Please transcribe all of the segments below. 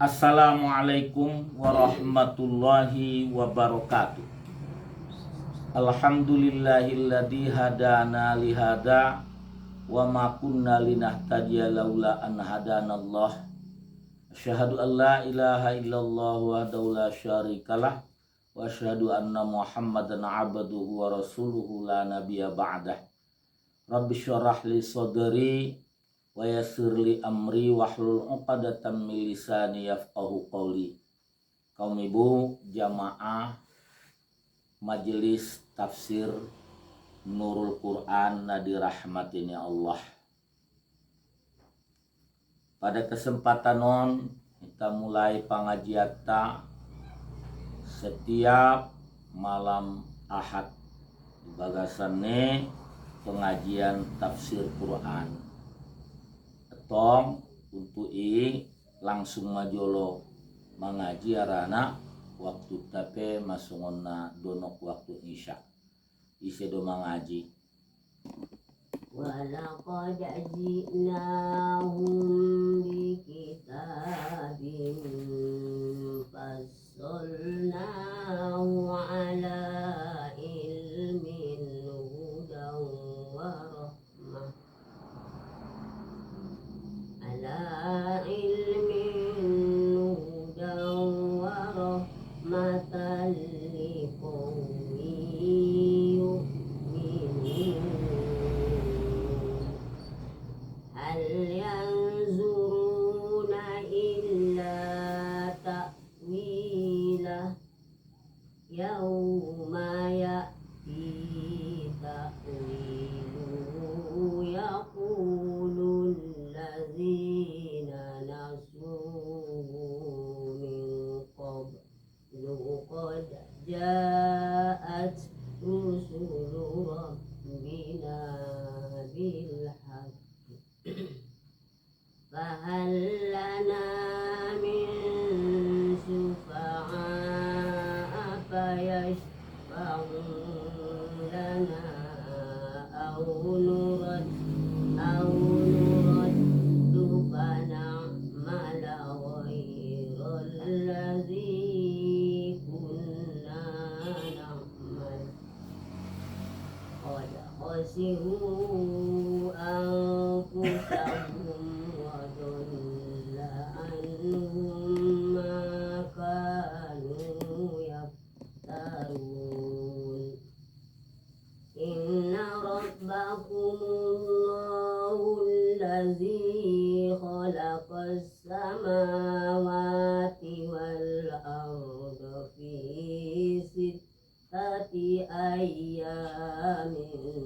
Assalamualaikum warahmatullahi wabarakatuh. Alhamdulillahilladzi hadana lihada wa ma kunna linahtadiya laula an hadanallah. Asyhadu an la ilaha illallah wahdahu la syarikalah wa asyhadu anna Muhammadan abduhu wa rasuluhu la nabiyya ba'dah. Rabbi syrah li sadri wa yassir li amri wahlul 'uqdatam min lisani yafqahu qawli. Kaum ibu jamaah majelis tafsir Nurul Quran na dirahmatin ya Allah. Pada kesempatan non kita mulai pengajian setiap malam Ahad di bagasannya pengajian tafsir Quran. Tong untuk langsung majolo mengaji arana waktu tape masungonna donok waktu isya do mengaji. Walaqad ji'nahum bikitabin fassalnahu ala ilmin hudan wa rahmah ala ilmin hudan wa rahmatan liqaumin yu'minun. Hal yanzuruna illa ta'wilah yawma ya'ti ta'wiluhu yaqulul ladzina nasuhu min qablu qad ja'at rusulu rabbina bil haqq fahal lana min syufa'a fayashfa'u lana aw nuraddu fana'mala ghayral ladzi kunna na'mal qad khasiru anfusahum wa dhalla anhum ma kanu yaftarun. Inna rabbakumullahu allazi khalaqas samawati wal arda fi sittati ayyamin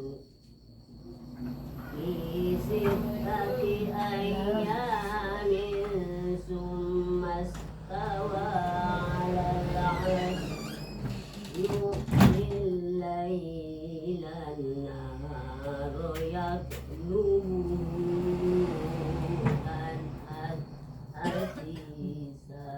summa stawa 'alal 'arsy yuhyil laila an-nahara yatlubuhu hasisa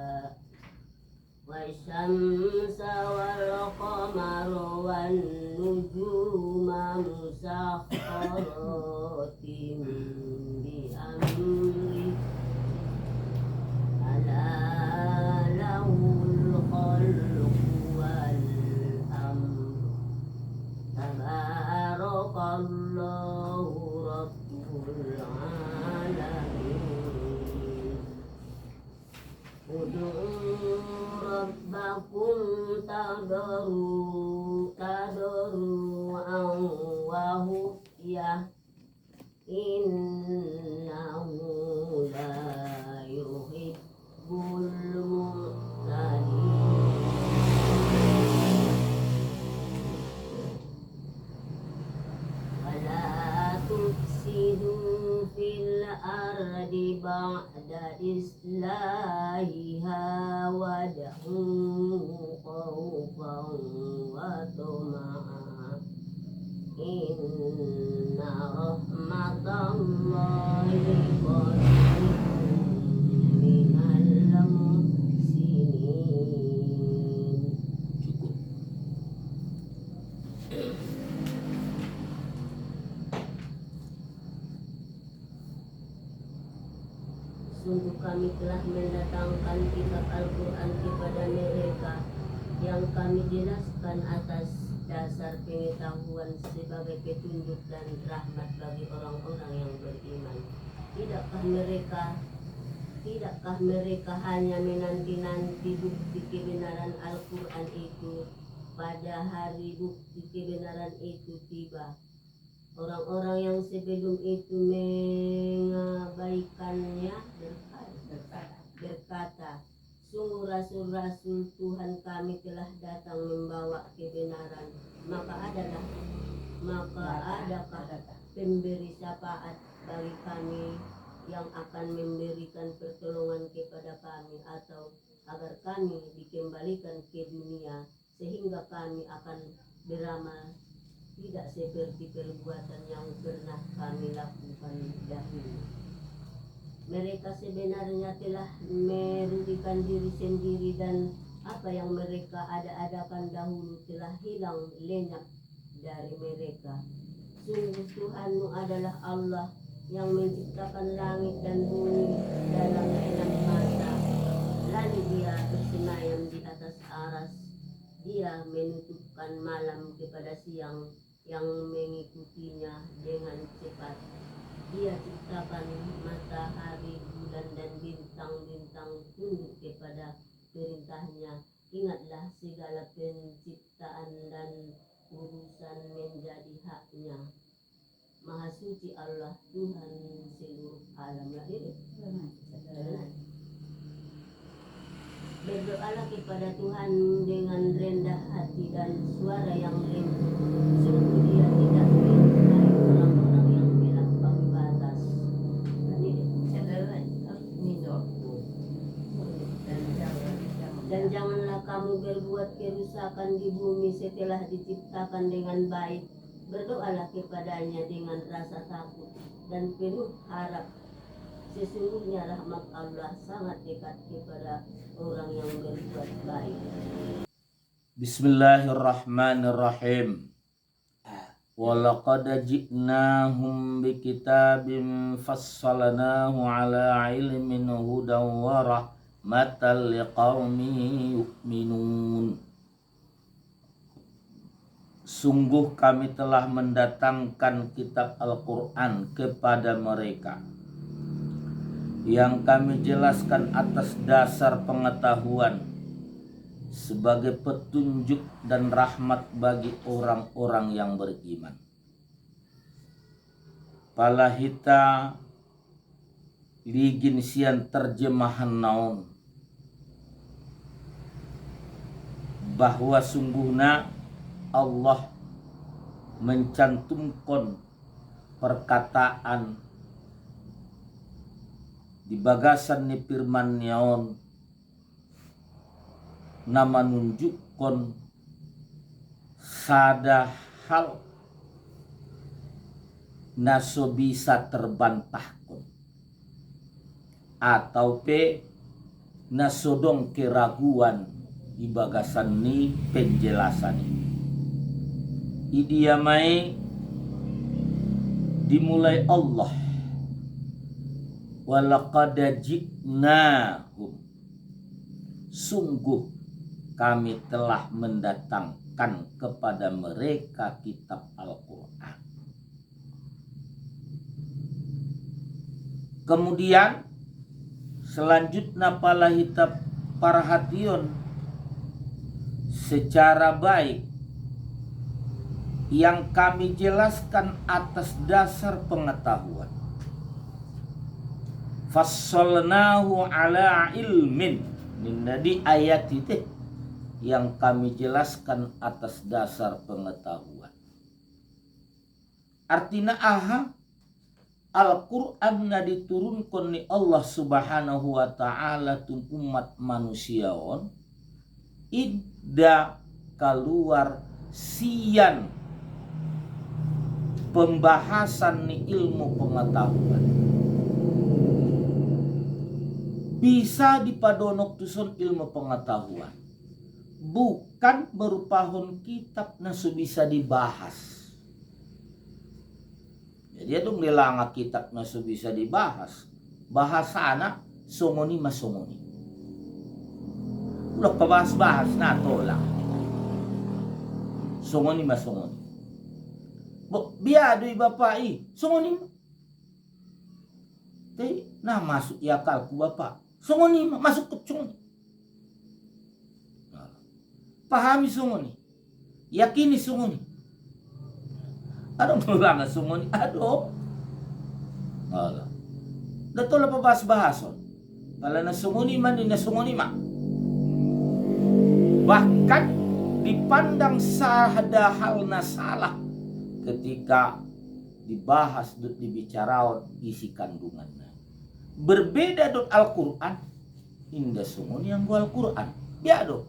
wasyamsa wal qamara wan nujuma musakhkharatin bi amri ala lahul khalqu wal amru tabarakallahu rabbul alamin. Ud'u rabbakum tadarru'an wa khufyah innahu la yuhibbul mu'tadin. Wala tufsidu fil ardi ba'da islahiha wad'uhu khawfan wa tama'an inna rahmatallahi qaribun minal muhsinin. Sungguh kami telah mendatangkan kitab Al-Quran kepada mereka yang kami jelaskan atas dasar pengetahuan sebagai petunjuk dan rahmat bagi orang-orang yang beriman. Tidakkah mereka hanya menanti-nanti bukti kebenaran Al-Quran itu pada hari bukti kebenaran itu tiba? Orang-orang yang sebelum itu mengabaikannya berkata, sungguh rasul-rasul Tuhan kami telah datang membawa kebenaran, maka adakah pemberi syafaat bagi kami yang akan memberikan pertolongan kepada kami, atau agar kami dikembalikan ke dunia sehingga kami akan beramal tidak seperti perbuatan yang pernah kami lakukan dahulu. Mereka sebenarnya telah merugikan diri sendiri, dan apa yang mereka ada-adakan dahulu telah hilang lenyap dari mereka. Sungguh Tuhanmu adalah Allah yang menciptakan langit dan bumi dalam 6 masa. Lalu Dia bersemayam di atas aras. Dia menutupkan malam kepada siang yang mengikutinya dengan cepat. Dia ciptakan matahari, bulan, dan bintang-bintang tunduk kepada perintahnya. Ingatlah, segala penciptaan dan urusan menjadi haknya. Maha suci Allah, Tuhan seluruh alam. Berdoalah kepada Tuhan dengan rendah hati dan suara yang lembut. Sungguh Dia tidak menyukai orang-orang yang melampaui batas. Dan janganlah kamu berbuat kerusakan di bumi setelah diciptakan dengan baik. Berdoalah kepadanya dengan rasa takut dan penuh harap. Sesungguhnya rahmat Allah sangat dekat kepada orang yang berbuat baik. Bismillahirrahmanirrahim. Walaqad ji'nahum bikitabin fassalnahu ala ilmin hudan wa rahmatan liqaumin yu'minun. Sungguh kami telah mendatangkan kitab Al-Quran kepada mereka yang kami jelaskan atas dasar pengetahuan sebagai petunjuk dan rahmat bagi orang-orang yang beriman. Palahita ligin sian terjemahan naon bahwa sungguhnya Allah mencantumkan perkataan di bagasan ni firman nyaon nama nunjukkan sada hal naso bisa terbantahkan atau nasodong keraguan di bagasan ni penjelasan ini. Idiamai dimulai Allah, walaqad ji'nahum, sungguh kami telah mendatangkan kepada mereka kitab Al-Quran. Kemudian selanjutnya palahita parhation secara baik yang kami jelaskan atas dasar pengetahuan. Fassalnahu ala ilmin, di ayat itu yang kami jelaskan atas dasar pengetahuan. Artinya Al-Quran na diturunkan ni Allah subhanahu wa ta'ala tun umat manusiaon ida keluar sian pembahasan ni ilmu pengetahuan. Bisa dipadonok tusun ilmu pengetahuan, bukan berupa kitab nasu bisa dibahas. Jadi itu melanga kitab nasu bisa dibahas. Bahasana songoni masongoni. Udah pabahas-bahas na tolak. Songoni masongoni. Biadoi bapai, songoni. Teh, nah masuk ya kalku bapak. Songoni masuk ke songoni. Pahami songoni. Yakini songoni. Ada mulanga songoni, aduh. Allah. Dato la pabahas-bahas. Kala na songoni man na songoni ma. Bahkan dipandang sahada hal na salah ketika dibahas dibicarakan isi kandungannya. Berbeda dot Al-Quran, indah sungguh yang gua Al-Quran, ya dong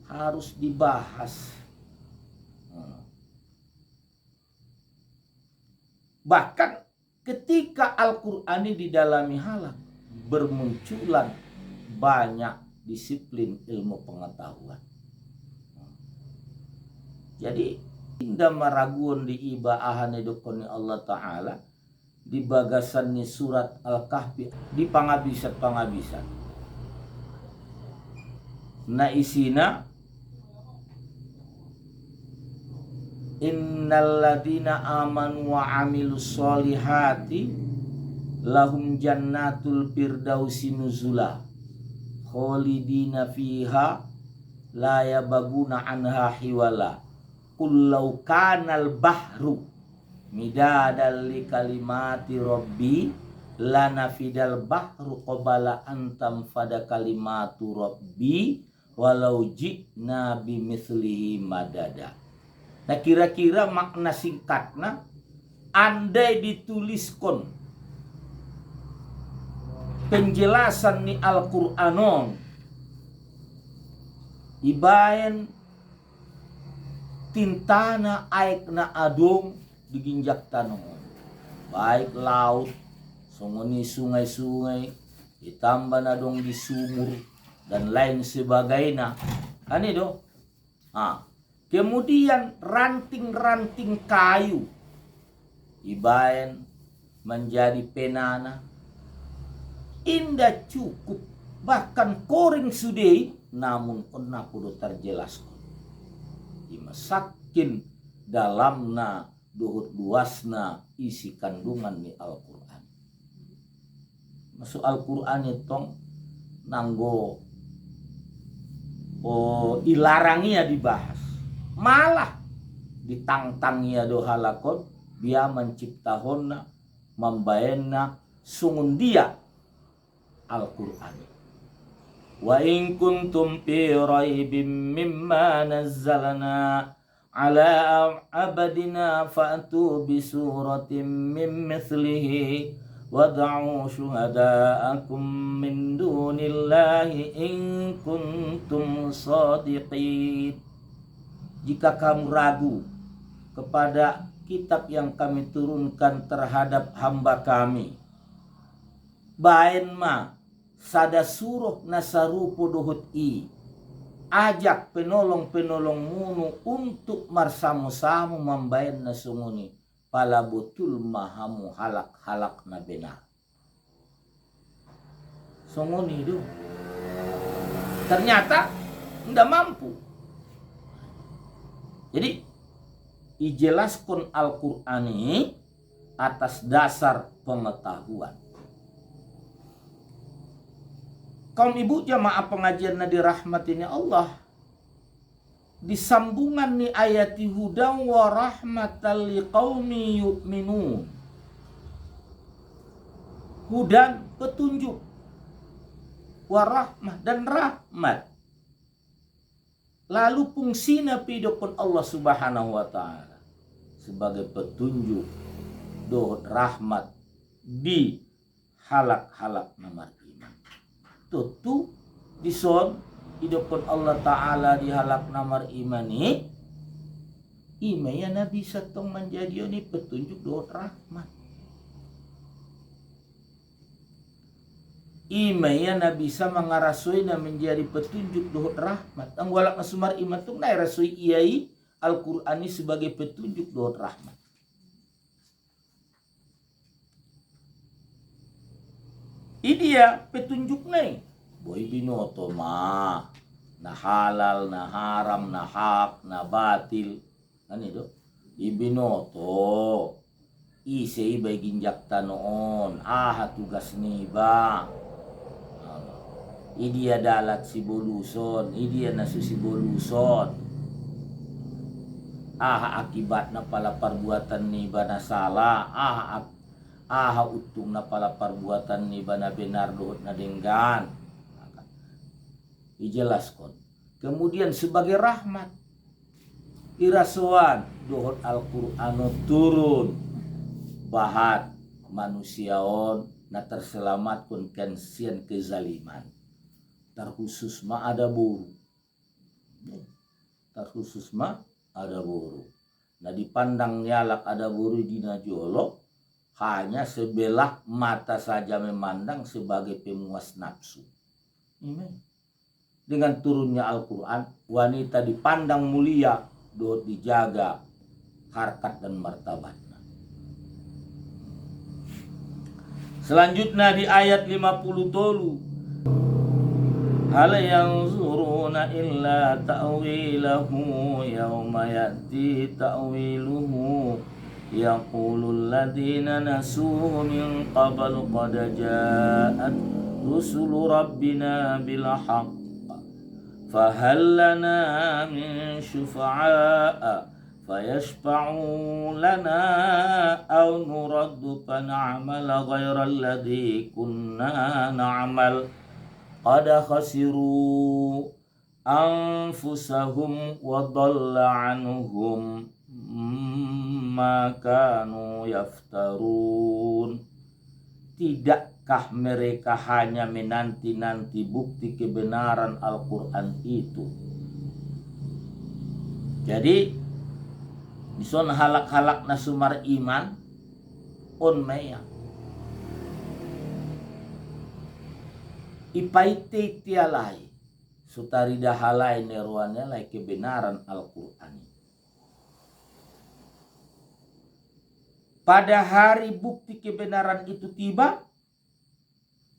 harus dibahas. Bahkan ketika Al-Quran ini didalami halak, bermunculan banyak disiplin ilmu pengetahuan. Jadi indah maraguan di ibaahan edukoni Allah Ta'ala di bagasan ni surat Al-Kahfi di pangabisat na isina innal ladina amanu wa amilus solihati lahum jannatul firdausi nuzula khalidina fiha la yabaguna anha hiwala kullau kanal bahru midadal li kalimati rabbi lanafidal bahru qabala antam fada kalimatu rabbi walau ji'na bimithlihi madada. Nah kira-kira makna singkatnya, andai dituliskan penjelasan ni Al-Qur'anon ibaen tintana aik na adong diginjak tanong baik laut sunguni sungai-sungai ditambah na dong di sumur dan lain sebagainya ani do kemudian ranting-ranting kayu ibaen menjadi penana indah cukup bahkan koring sudei namun pernah kudu terjelaskan dimasakin dalamna duhut luasna isi kandungan ni Al-Quran. Masuk Al-Quran itu nanggo ilarangia dibahas malah ditangtangia do halakon dia menciptahonna membayana sungun dia Al-Quran. Wa in kuntum fi raibim mimma nazzalna ala abadina fa'tu bi suratin min mithlihi wad'u syuhada'akum min dunillahi in kuntum shadiqin. Jika kamu ragu kepada kitab yang kami turunkan terhadap hamba kami, bain ma sada suruh nasarupo dohut ajak penolong-penolong munu untuk marsamu-samu membayar nasunguni pala betul mahamu halak-halak na benar. Sunguni itu ternyata tidak mampu. Jadi ijelaskan Al-Quran ini atas dasar pengetahuan. Kaum ibu jamaah pengajian dirahmatinya Allah, di sambungan ni ayati hudan wa rahmatal liqaumi yu'minun. Hudan petunjuk, wa rahmah dan rahmat. Lalu fungsinya pidokon Allah Subhanahu wa taala sebagai petunjuk dohot rahmat di halak-halak namar iman. Tutu dison idokon Allah taala di halak namar imani imaya nabi satong menjadi ini petunjuk dohot rahmat. Imaya na bisa mengarasui na menjadi petunjuk dohot rahmat. Ang walak na sumar iman tung na rasui iyai Al-Qur'ani sebagai petunjuk dohot rahmat. Idia petunjuk nih. Boy binoto ma. Na halal, na haram, na hak, na batil. Kan itu. Ibinoto. Ise ibay ginjak tanoon. Tugas niba. Idia dalat si boluson. Idia nasu si boluson. Akibat na pala perbuatan niba na salah. Utung na pala perbuatan niba na benar dohot na denggan. Dijelaskan. Kemudian sebagai rahmat. Irasuan dohot Al-Quran turun. Bahat manusiaon na terselamatkan kensian kezaliman. Terkhusus ma ada buru. Terkhusus ma ada buru. Nah dipandang nyalak ada buru di najolo. Hanya sebelah mata saja memandang sebagai pemuas nafsu. Dengan turunnya Al-Quran, wanita dipandang mulia, doh dijaga harkat dan martabatnya. Selanjutnya di ayat 50 tolu. Hal yanzuruna illa ta'wilahu yawma ya'ti ta'wiluhu yaqulul ladina nasuhu min qablu qad ja'at rusulu rabbina bil haqq fahal lana min syufa'a fayashfa'u lana aw nuraddu fan'amala ghayra alladhi kunna na'mal qad khasiru anfusahum wa dhalla anhum ma kanu yaftarun. Tidakkah mereka hanya menanti-nanti bukti kebenaran Al-Quran itu? Jadi bison halak-halak nasumar iman on maya ipaite tialai sutari dahalai neruannya lai kebenaran Al-Quran. Pada hari bukti kebenaran itu tiba,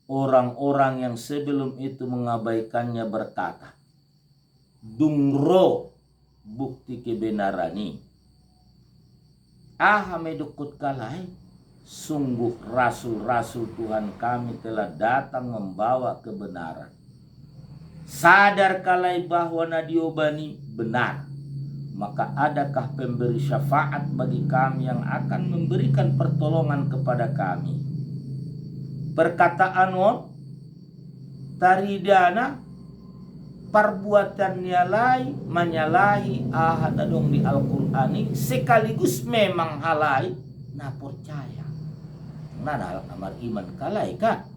orang-orang yang sebelum itu mengabaikannya berkata, dungro bukti kebenaran ini. Medukut kalai, sungguh rasul-rasul Tuhan kami telah datang membawa kebenaran. Sadar kalai bahwa nadiobani benar. Maka adakah pemberi syafaat bagi kami yang akan memberikan pertolongan kepada kami? Perkataan taridana perbuatan nyalai menyalahi ahadadong di Al-Qur'ani sekaligus memang halai na percaya. Nah amar iman kalai kan?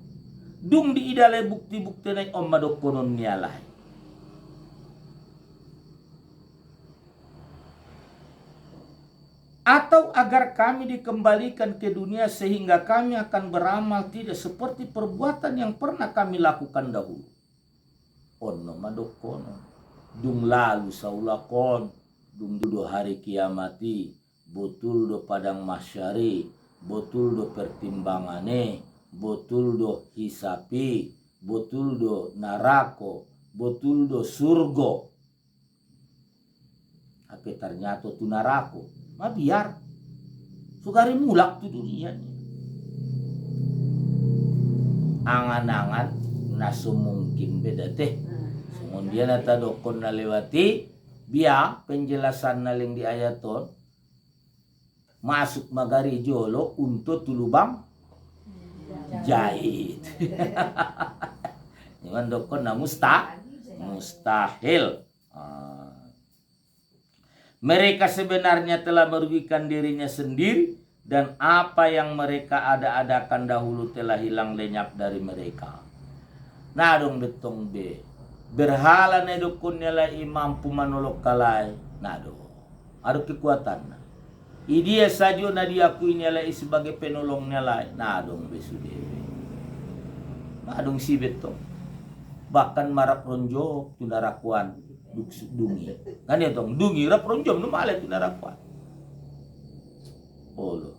Dung di idale bukti-bukti na omadokonon nyalai. Atau agar kami dikembalikan ke dunia sehingga kami akan beramal tidak seperti perbuatan yang pernah kami lakukan dahulu. Ono madokono. Dung lalu saulakon. Dung do hari kiamati. Betul do padang masyari. Betul do pertimbangane. Betul do hisapi. Betul do narako. Betul do surgo. Tapi ternyata tu narako. Biar sugari mulak tu dunia ni. Angan-angan nasu mungkin beda teh. Kemudian nata dokon na lewati biar penjelasan naling di ayaton masuk magari jolo untuk tulubang jahit. Jangan dokon na mustahil. Mereka sebenarnya telah merugikan dirinya sendiri dan apa yang mereka ada-adakan dahulu telah hilang lenyap dari mereka. Nadong betong be. Berhala na dukun nila mampu manolok kalay. Nado. Ada kekuatan na. Idia sajo na diakui nila sebagai penolong nila. Nadong besudewe. Nadong si betong. Bahkan marak ronjok tunarakuan. Dungi kan ya tong dungi rap ronjom no male tu narakuan olo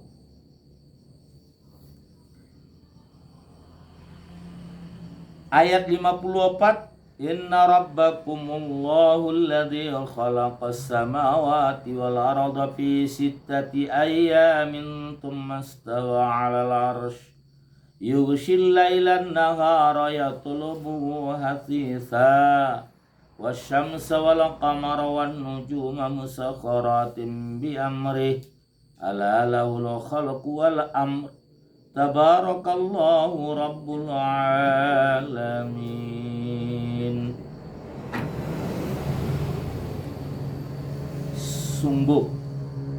Ayat 54, Inna rabbakumullahu alladhi khalaqas samawati wal arda fi sittati ayyamin thumma istawa 'alal 'arsy yughshil lailan nahara yatlubuhu hasisa wasyamsa wal qamara wan nujuma musakhkharatin bi amrih ala lahul khalqu wal amr tabarakallahu rabbul alamin. Sungguh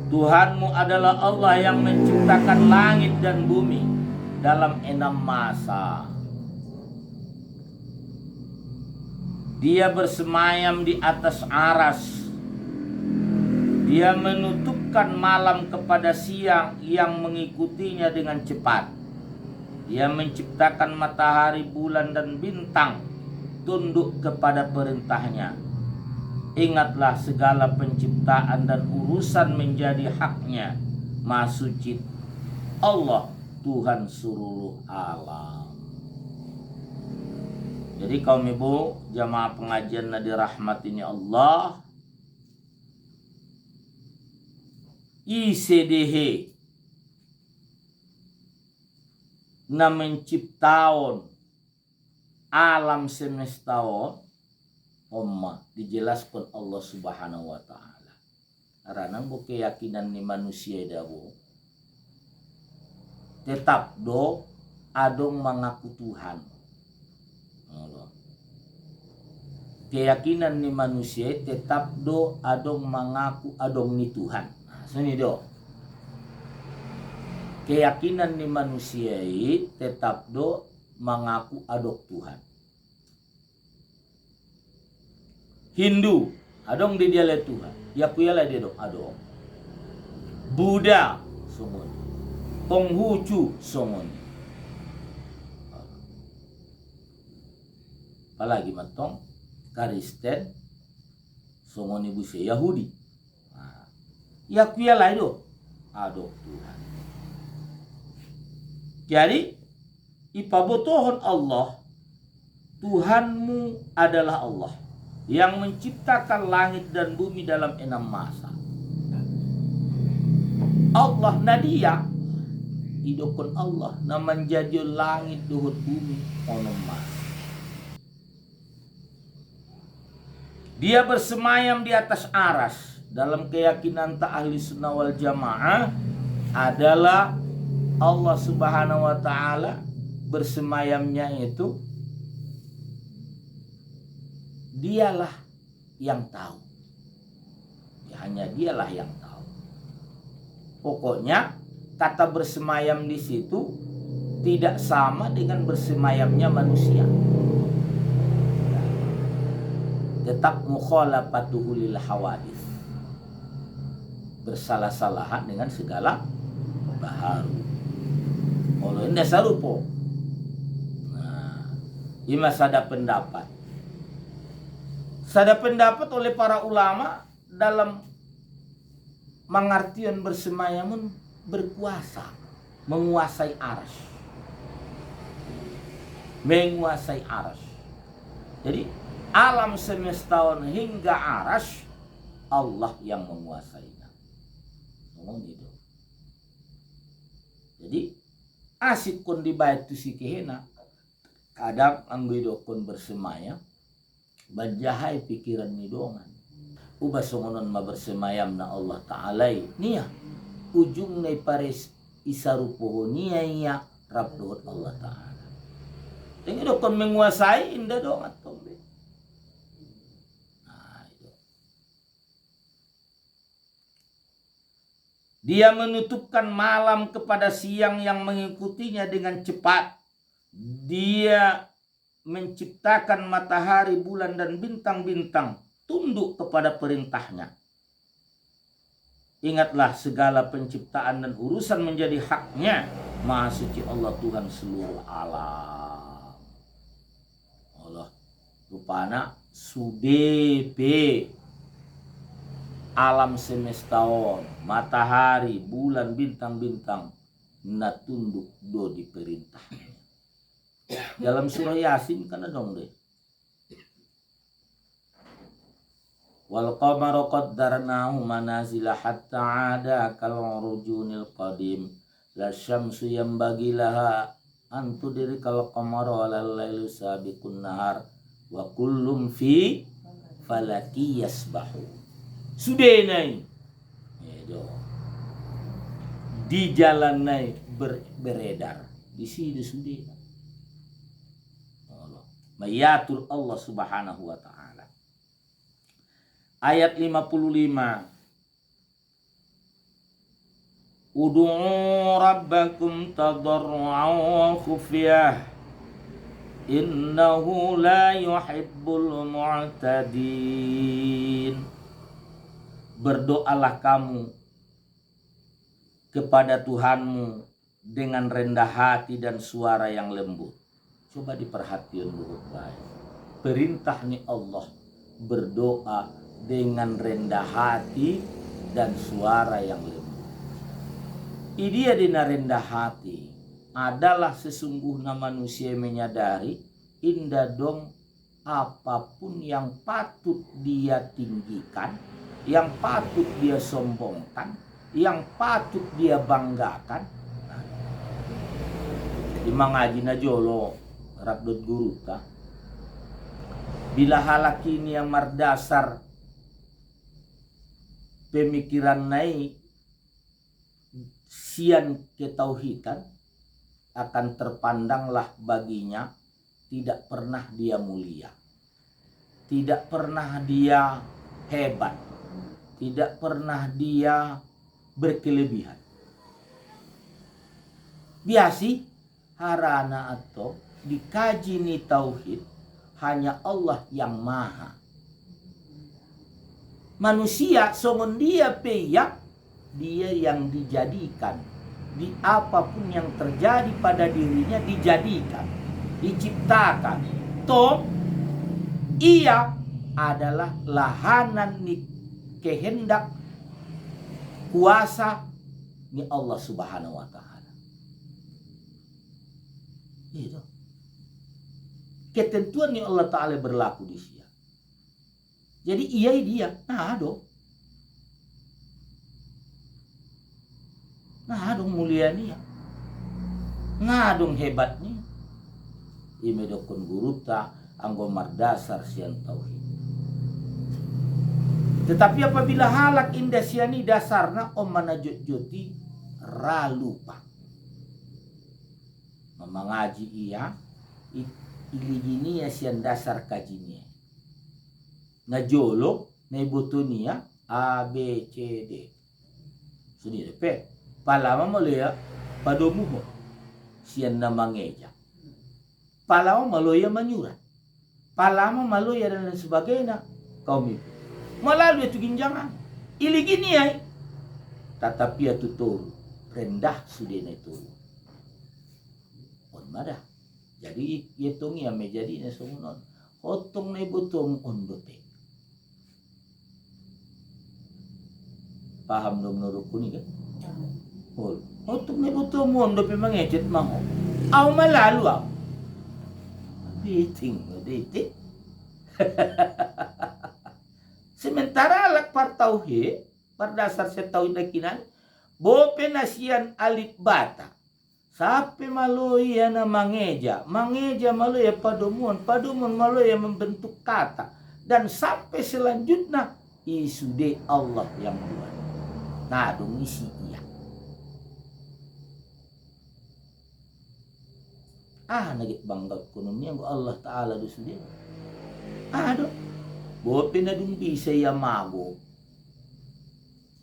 Tuhanmu adalah Allah yang menciptakan langit dan bumi dalam 6 masa. Dia bersemayam di atas aras. Dia menutupkan malam kepada siang yang mengikutinya dengan cepat. Dia menciptakan matahari, bulan, dan bintang tunduk kepada perintahnya. Ingatlah segala penciptaan dan urusan menjadi haknya. Maha suci Allah, Tuhan seluruh alam. Jadi kaum ibu jamaah pengajian dirahmati Allah, ICDH na menciptaon alam semesta dijelaskan Allah Subhanahu wa taala. Karena keyakinan ni manusia dawo tetap adong mengaku Tuhan. Keyakinan ni manusia tetap adong mengaku adong ni Tuhan. Sini keyakinan ni manusia tetap mengaku adok Tuhan. Hindu adong di dia le Tuhan, ya kuyala dia adong. Buddha songon, Konghucu songon. Apalagi matong Kristen songon ibu si Yahudi. Ya kuyala itu adok Tuhan. Jadi ipabotohon Allah, Tuhanmu adalah Allah yang menciptakan langit dan bumi dalam 6 masa. Allah nadia idokon Allah na menjadi langit duhut bumi ono masa. Dia bersemayam di atas aras. Dalam keyakinan ahli sunnah wal jamaah adalah Allah Subhanahu wa taala bersemayamnya itu dialah yang tahu. Ya, hanya dialah yang tahu. Pokoknya kata bersemayam di situ tidak sama dengan bersemayamnya manusia. Tetap mukhalafatuhu lil hawadits. Bersalah-salahan dengan segala baharu. Kalau ini sarupo. Nah, ima sada pendapat. Sada pendapat oleh para ulama dalam mengartian bersemayam berkuasa, menguasai aras. Menguasai aras. Jadi alam semesta hingga aras Allah yang menguasainya. Ngomong gitu. Jadi asik kon di bait tu si kehena. Kadang anggo kon bersemayam bajahai pikiran ni dongan. Uba songonon ma bersemayam na Allah Ta'ala niya. Ujung na pares isarupoho niya iya rabdohot Allah Ta'ala. Tingin kon menguasai indah dong atau Dia menutupkan malam kepada siang yang mengikutinya dengan cepat. Dia menciptakan matahari, bulan, dan bintang-bintang tunduk kepada perintahnya. Ingatlah segala penciptaan dan urusan menjadi haknya. Maha suci Allah Tuhan seluruh alam. Allah rupana sudepe alam semestaon, matahari, bulan, bintang-bintang na tunduk di perintahnya. Dalam surah Yasin kan ada dong deh. Wal qamara qaddarnahu manazila hatta ada kal urjunil qadim. La syamsu yanbaghi laha an tudrikal qamara wal lailu sabiqun nahar wa kullum fi falaki yasbahu. Sudah naik. Di jalan naik beredar. Di sini sudah. Mayatul Allah Subhanahu wa taala. Ayat 55. Ud'u rabbakum tadarru'an wa khufyah. Innahu la yuhibbul mu'tadin. Berdoalah kamu kepada Tuhanmu dengan rendah hati dan suara yang lembut. Coba diperhatikan dulu baik. Perintah nih Allah berdoa dengan rendah hati dan suara yang lembut. Dia dina rendah hati adalah sesungguhnya manusia menyadari indah dong apapun yang patut dia tinggikan, yang patut dia sombongkan, yang patut dia banggakan. Di mengaji na jolo rakdot guru ta. Bila halak ini yang mardasar pemikiran naik sian ketauhidan, akan terpandanglah baginya tidak pernah dia mulia, tidak pernah dia hebat, tidak pernah dia berkelebihan. Biasi harana atau dikaji ni tauhid hanya Allah yang maha. Manusia songon dia peyak, dia yang dijadikan. Di apapun yang terjadi pada dirinya dijadikan, diciptakan. Toh ia adalah lahanan ni kehendak kuasa ni Allah Subhanahu wa taala. Itu. Ketentuan ni Allah taala berlaku di sini. Jadi dia. Nah dong mulia nia. Nah dong hebat nia. Imedokon guruta anggo mardasar sian tauhid. Tetapi apabila halak indah siani dasarna om manajut-juti ralupa. Memangaji ia iligini ya sian dasar kajinya. Ngajolo na ibutunia A B C D. Sudi depe. Palama maloya padomuho sian na mangeja. Palama maloya manyurat. Palama maloya dan lain sebagainya kaum itu. Melalui itu ginjangan. Iligini ay. Tatapi itu turun. Rendah sudah na itu. On madah. Jadi hitung ya menjadi na sumunon. Otong na ibutum on dope. Paham dong nurukuni kan? Otong na ibutum on dope mangecet mango. Aw malalu aw. Dating. Sementara alak par tauhid, berdasar saya tauhid nakinan, bope nasian alif bata. Sampai maloya na mangeja maloya padomuan maloya membentuk kata. Dan sampai selanjutnya isude Allah yang buat. Nah, dong isi iya. Nagit bangga kunomnya Allah Ta'ala dusude. Dong. Bope na dung bisa ya mago.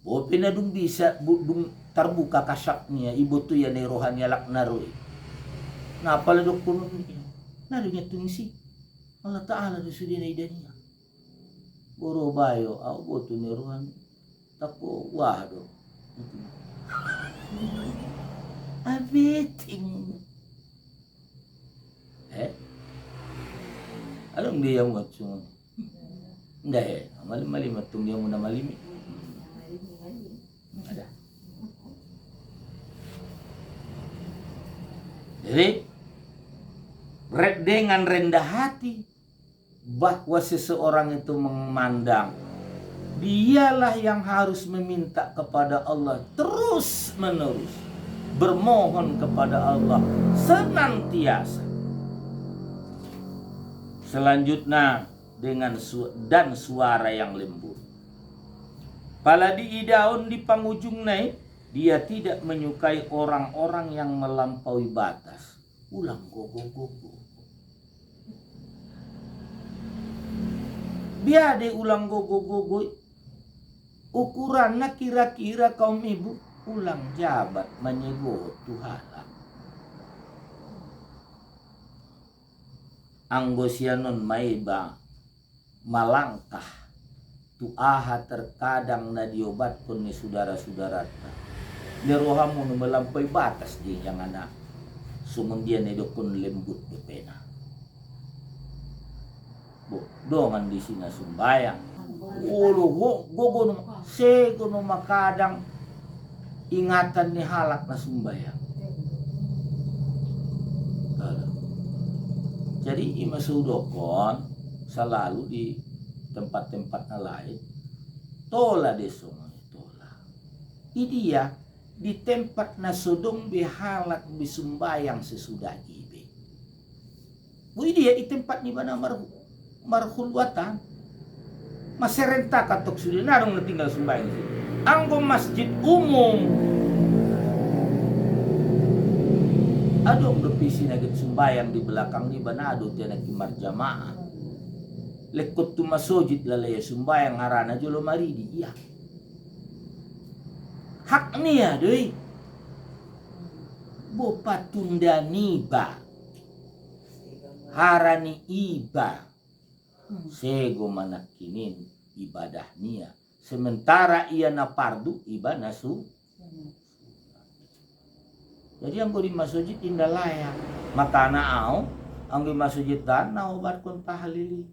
Bope na dung bisa dung terbuka kasaknya ibu tu ya nerohannya lak naroi. Nah pala dok kunun ni. Narunya tungsi. Allah Ta'ala dusude na idania. Boro bayo au botu nerohan. Tako wah do. Abeting. Alam dia yang buat semua. Nggak mali matung dia muna malimi. Ada. Jadi dengan rendah hati bahwa seseorang itu memandang dialah yang harus meminta kepada Allah terus menerus, bermohon kepada Allah senantiasa. Selanjutnya dengan suara yang lembut. Pala di idaun di pangujung naik, dia tidak menyukai orang-orang yang melampaui batas. Ulang gogo-gogo. Biade ulang gogo-gogo. Ukurannya kira-kira kaum ibu ulang jabat menyego Tuhan. Anggosianon maiba malangkah tuaha terkadang na diobatkan ni saudara-saudara. Lerohamu melampaui batas di yang anak. Sumundian edokun lembut bepena. Dongan di sini sumbayang. Ulu gogo sego no makadang ingatan ni halak na sumbayang. Jadi ima sudokon selalu di tempat-tempat lain tola desong tola. Idia di tempat na sodong bihalak bisumbayang sesudah ibe. Bu idia di tempat ni mana marhulwatan maserenta katok sudah narong na tinggal sumbayang. Anggo masjid umum adong depisi nagit sumbayang di belakang di banado tiana kimar jamaah. Lekot tu masojid lalaya sumbayang harana jolo maridi iya. Hak niya doi. Bo patunda niba. Harani iba. Sego manakinin ibadah niya. Sementara ia na pardu iba nasu. Jadi ang di masjid indah layak. Maka naau ang di masjid dan na obat kon tahlili.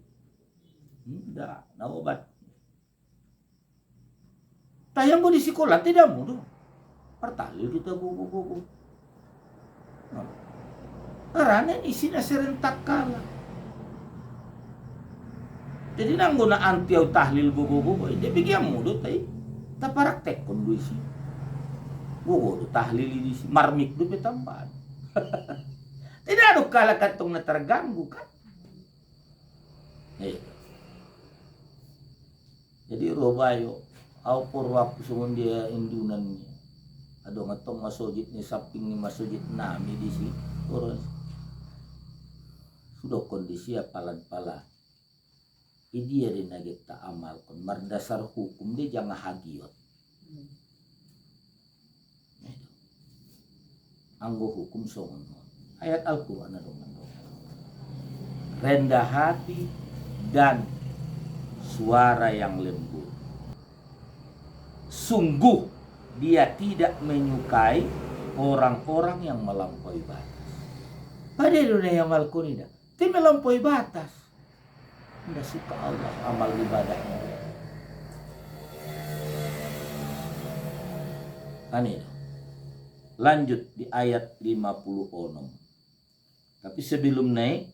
Tidak, na obat. Tayang di sekolah tidak mudah. Pertahlil kita buku-buku. Karena isinya serentak kala. Jadi nangguna antiau tahlil buku-buku. Dia bikin mudah tay. Taparaktek kon du isi. Buku tahlil di marmik du betamban. Tidak ada kala katong na terganggu kan. Jadi robayo au porwak sumundia indunan niya. Ado ngatong masojid ni saping ni masojid nami di si oros. Sudah kondisi palan-pala. Idia din nagit ta amal kon mardasar hukum dia jangan hagiot. Anggo hukum songon. Ayat Al-Qur'an ado rendah hati dan suara yang lembut. Sungguh dia tidak menyukai orang-orang yang melampaui batas. Pada dunia yang malkunida, dia melampaui batas. Tidak suka Allah amal ibadahnya. Aneh. Lanjut di ayat 56. Tapi sebelum naik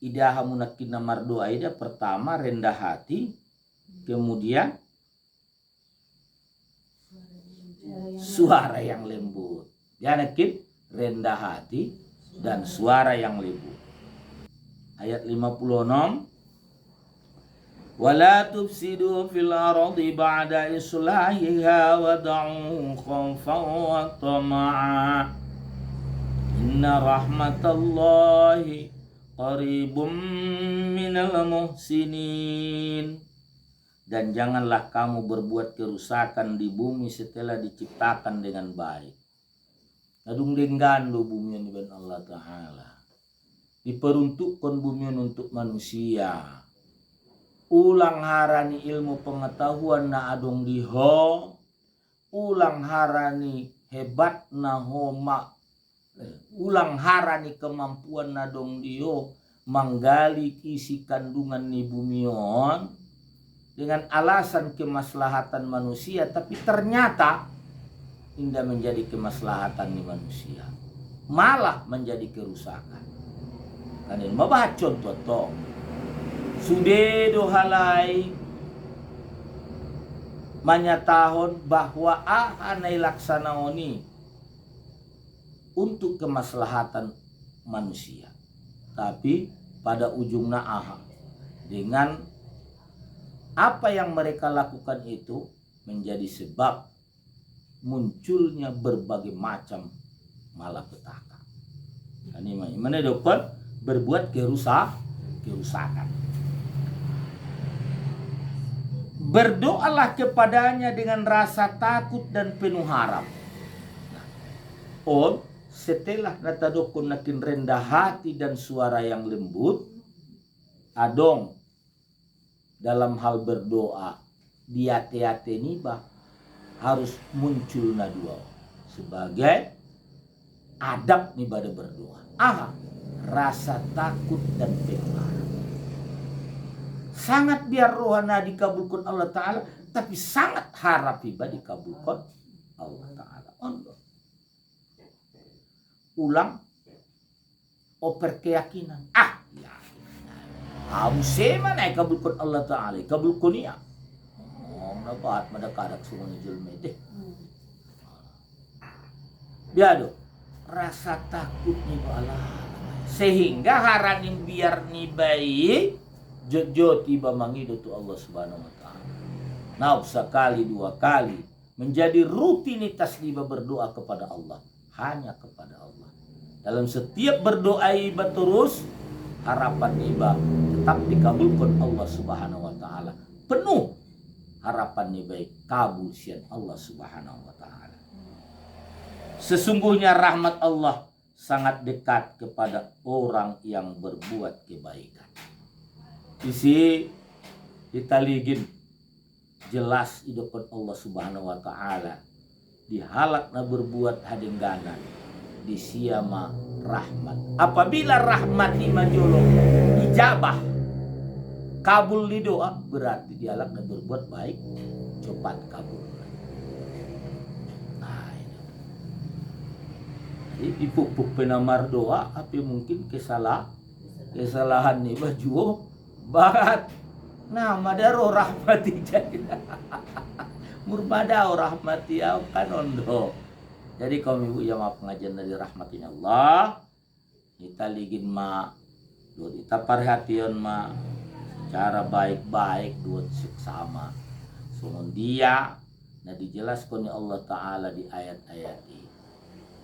idaha munakin nomor 2 ida pertama rendah hati, kemudian suara yang lembut. Ya nakin rendah hati dan suara yang lembut. Ayat 56. Wala tufsidu fil ardi ba'da islahiha wad'u khawfan wa tama'a. Inna rahmatallahi qaribum minal muhsinin. Dan janganlah kamu berbuat kerusakan di bumi setelah diciptakan dengan baik. Nadung denggan do bumi ni ben Allah Ta'ala. Diperuntukkan bumi untuk manusia. Ulang harani ilmu pengetahuan na adong diho. Ulang harani hebat na homa. Ulang harani kemampuan na dong diho. Manggali isi kandungan ni bumion. Dengan alasan kemaslahatan manusia. Tapi ternyata tidak menjadi kemaslahatan ni manusia. Malah menjadi kerusakan. Kanin mabahat contoh to. Sude do halai manyatahon bahwa anai laksana oni untuk kemaslahatan manusia. Tapi pada ujungnya dengan apa yang mereka lakukan itu menjadi sebab munculnya berbagai macam malapetaka. Ini mana dokter berbuat kerusakan. Berdoalah kepadanya dengan rasa takut dan penuh harap. Setelah natadokun nakin rendah hati dan suara yang lembut, adong dalam hal berdoa di hati-hati niba harus muncul dua sebagai adab niba berdoa. Rasa takut dan penuh harap. Sangat biar rohana dikabulkan Allah Ta'ala, tapi sangat harap iba dikabulkan Allah Ta'ala. Ulang oper keyakinan. Sema na ikabulkan Allah Ta'ala, ikabulkan niya. Nabahat madakadak semua ni julmede. Biado, rasa takut ni Allah. Sehingga haranin biar ni baik, jojo tiba mangido tu Allah Subhanahu wa Ta'ala. Nah, sekali dua kali menjadi rutinitas iba berdoa kepada Allah, hanya kepada Allah. Dalam setiap berdoa iba terus harapan iba tetap dikabulkan Allah Subhanahu wa Ta'ala. Penuh harapan iba kabul sian Allah Subhanahu wa Ta'ala. Sesungguhnya rahmat Allah sangat dekat kepada orang yang berbuat kebaikan. Isi ditaligin jelas idokon Allah Subhanahu wa Ta'ala dihalakna berbuat hadengganan di siama rahmat. Apabila rahmat ni majolong ijabah kabul di doa, berarti dihalakna berbuat baik cepat kabul. Nah, ini dipupuk penamar doa apa mungkin kesalahan ni baju barat. Nah, madaro rahmati jadi. Murbada rahmati kan ondo. Jadi kaum ibu yang pengajian dari rahmatin Allah, kita ligin kita perhatian cara baik-baik dua sama. Sungun dia, nah dijelaskan Allah Ta'ala di ayat-ayat ini.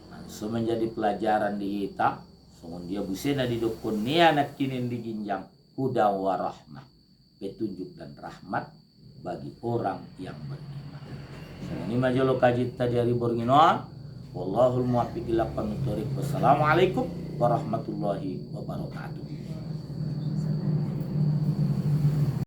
Langsung menjadi pelajaran di kita. Sungun dia busena di dukun nia nak kinin diginjang huda wa rahmah, petunjuk dan rahmat bagi orang yang beriman. Ini majolo kaji tadi hari bornginon. Wallahul muwaffiq ila aqwamit thoriq. Wassalamualaikum warahmatullahi wabarakatuh.